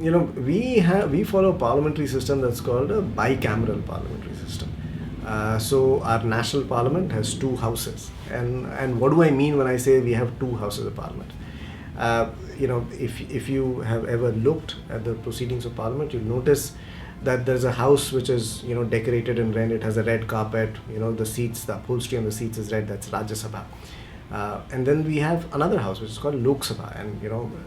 we follow a parliamentary system that's called a bicameral parliamentary system. So our national parliament has two houses, and what do I mean when I say we have two houses of parliament? If you have ever looked at the proceedings of parliament, you'll notice that there's a house which is decorated in red. It has a red carpet. The seats, the upholstery on the seats is red. That's Rajya Sabha. And then we have another house which is called Lok Sabha, and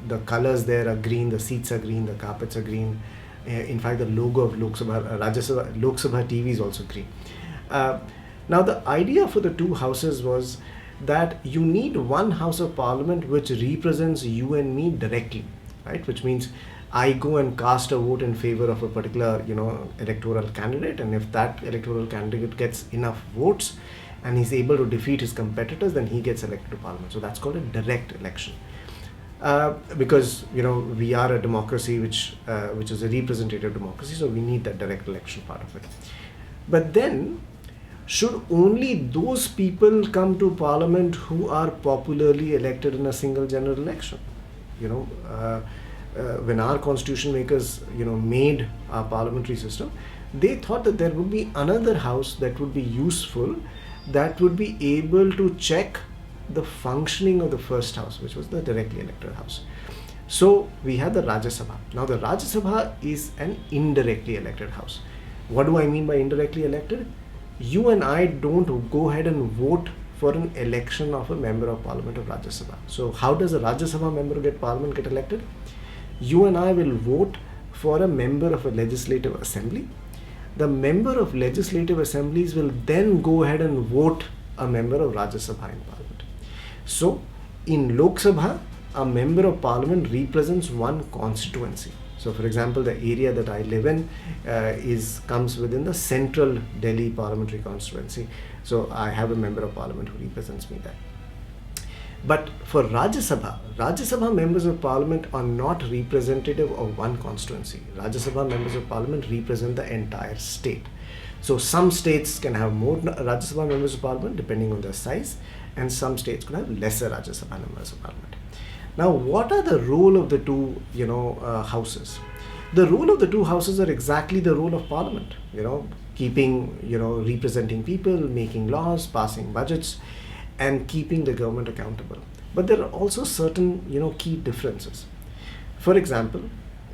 the colors there are green, the seats are green, the carpets are green. In fact, the logo of Lok Sabha, Lok Sabha TV is also green. Now the idea for the two houses was that you need one house of parliament which represents you and me directly, right? Which means I go and cast a vote in favor of a particular electoral candidate, and if that electoral candidate gets enough votes and he's able to defeat his competitors, then he gets elected to parliament. So that's called a direct election. Because we are a democracy which is a representative democracy, so we need that direct election part of it. But then, should only those people come to parliament who are popularly elected in a single general election? When our constitution makers made our parliamentary system, they thought that there would be another house that would be useful, that would be able to check the functioning of the first house, which was the directly elected house. So we have the Rajya Sabha. Now the Rajya Sabha is an indirectly elected house. What do I mean by indirectly elected? You and I don't go ahead and vote for an election of a member of parliament of Rajya Sabha. So how does a Rajya Sabha member get elected? You and I will vote for a member of a legislative assembly. The member of legislative assemblies will then go ahead and vote a member of Rajya Sabha in parliament. So in Lok Sabha, a member of parliament represents one constituency. So for example, the area that I live in comes within the central Delhi parliamentary constituency. So I have a member of parliament who represents me there. But for Rajya Sabha members of parliament are not representative of one constituency. Rajya Sabha members of parliament represent the entire state. So some states can have more Rajya Sabha members of parliament depending on their size, and some states could have lesser Rajya Sabha members of parliament. Now, what are the role of the two houses? The role of the two houses are exactly the role of parliament. Keeping representing people, making laws, passing budgets, and keeping the government accountable. But there are also certain key differences. For example,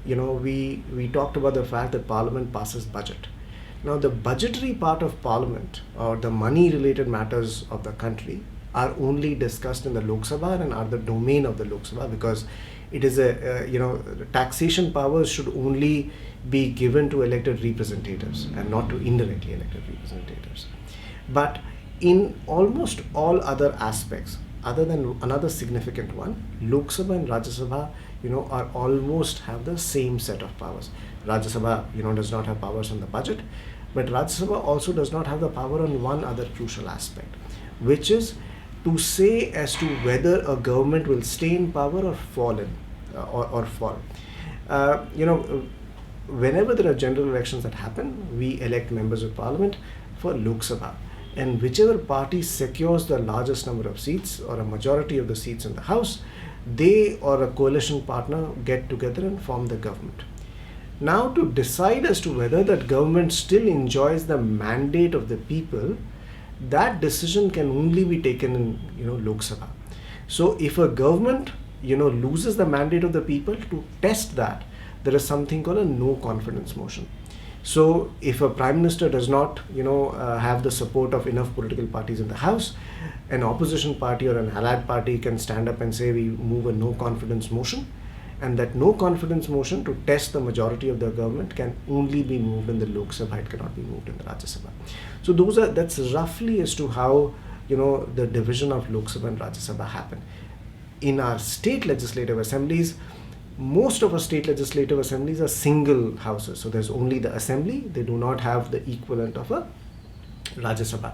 we talked about the fact that parliament passes budget. Now the budgetary part of parliament, or the money related matters of the country, are only discussed in the Lok Sabha and are the domain of the Lok Sabha, because it is taxation powers should only be given to elected representatives and not to indirectly elected representatives. But in almost all other aspects, other than another significant one, Lok Sabha and Rajya Sabha, are almost have the same set of powers. Rajya Sabha, does not have powers on the budget, but Rajya Sabha also does not have the power on one other crucial aspect, which is to say as to whether a government will stay in power or fall. Whenever there are general elections that happen, we elect members of parliament for Lok Sabha. And whichever party secures the largest number of seats or a majority of the seats in the house, they or a coalition partner get together and form the government. Now, to decide as to whether that government still enjoys the mandate of the people, that decision can only be taken in Lok Sabha. So if a government loses the mandate of the people, to test that, there is something called a no confidence motion. So if a prime minister does not have the support of enough political parties in the house, an opposition party or an allied party can stand up and say we move a no confidence motion, and that no confidence motion to test the majority of the government can only be moved in the Lok Sabha. It cannot be moved in the Rajya Sabha. So that's roughly as to how the division of Lok Sabha and Rajya Sabha happen. In our state legislative assemblies, most of our state legislative assemblies are single houses. So there's only the assembly. They do not have the equivalent of a Rajya Sabha.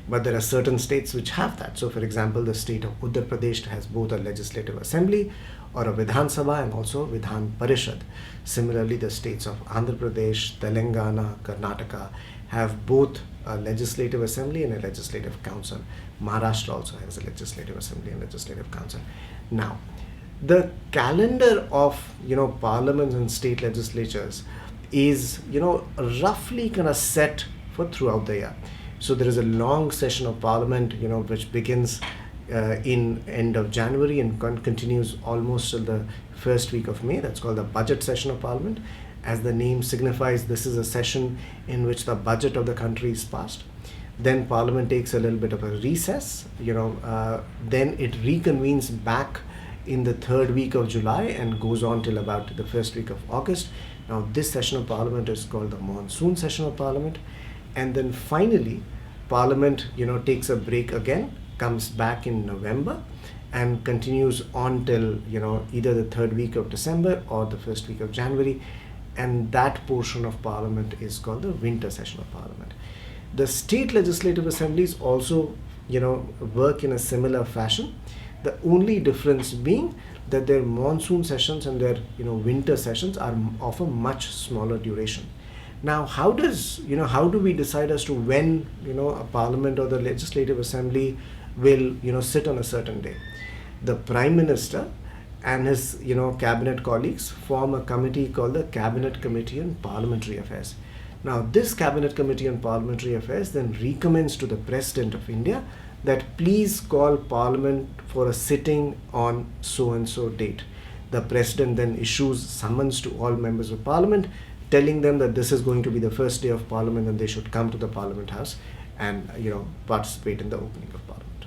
But there are certain states which have that. So for example, the state of Uttar Pradesh has both a legislative assembly or a Vidhan Sabha and also Vidhan Parishad. Similarly, the states of Andhra Pradesh, Telangana, Karnataka have both a legislative assembly and a legislative council. Maharashtra also has a legislative assembly and legislative council. Now, The calendar of parliaments and state legislatures is roughly kind of set for throughout the year. So there is a long session of parliament which begins in end of January and continues almost till the first week of May. That's called the budget session of parliament. As the name signifies, this is a session in which the budget of the country is passed. Then parliament takes a little bit of a recess, then it reconvenes back in the third week of July and goes on till about the first week of August. Now this session of parliament is called the monsoon session of parliament. And then finally parliament takes a break again, comes back in November and continues on till either the third week of December or the first week of January, and that portion of parliament is called the winter session of parliament. The state legislative assemblies also work in a similar fashion, the only difference being that their monsoon sessions and their winter sessions are of a much smaller duration. Now how do we decide as to when a parliament or the legislative assembly will sit on a certain day? The prime minister and his cabinet colleagues form a committee called the Cabinet Committee on Parliamentary Affairs. Now this Cabinet Committee on Parliamentary Affairs then recommends to the President of India that please call Parliament for a sitting on so and so date. The President then issues summons to all members of Parliament, telling them that this is going to be the first day of Parliament and they should come to the Parliament House and participate in the opening of Parliament.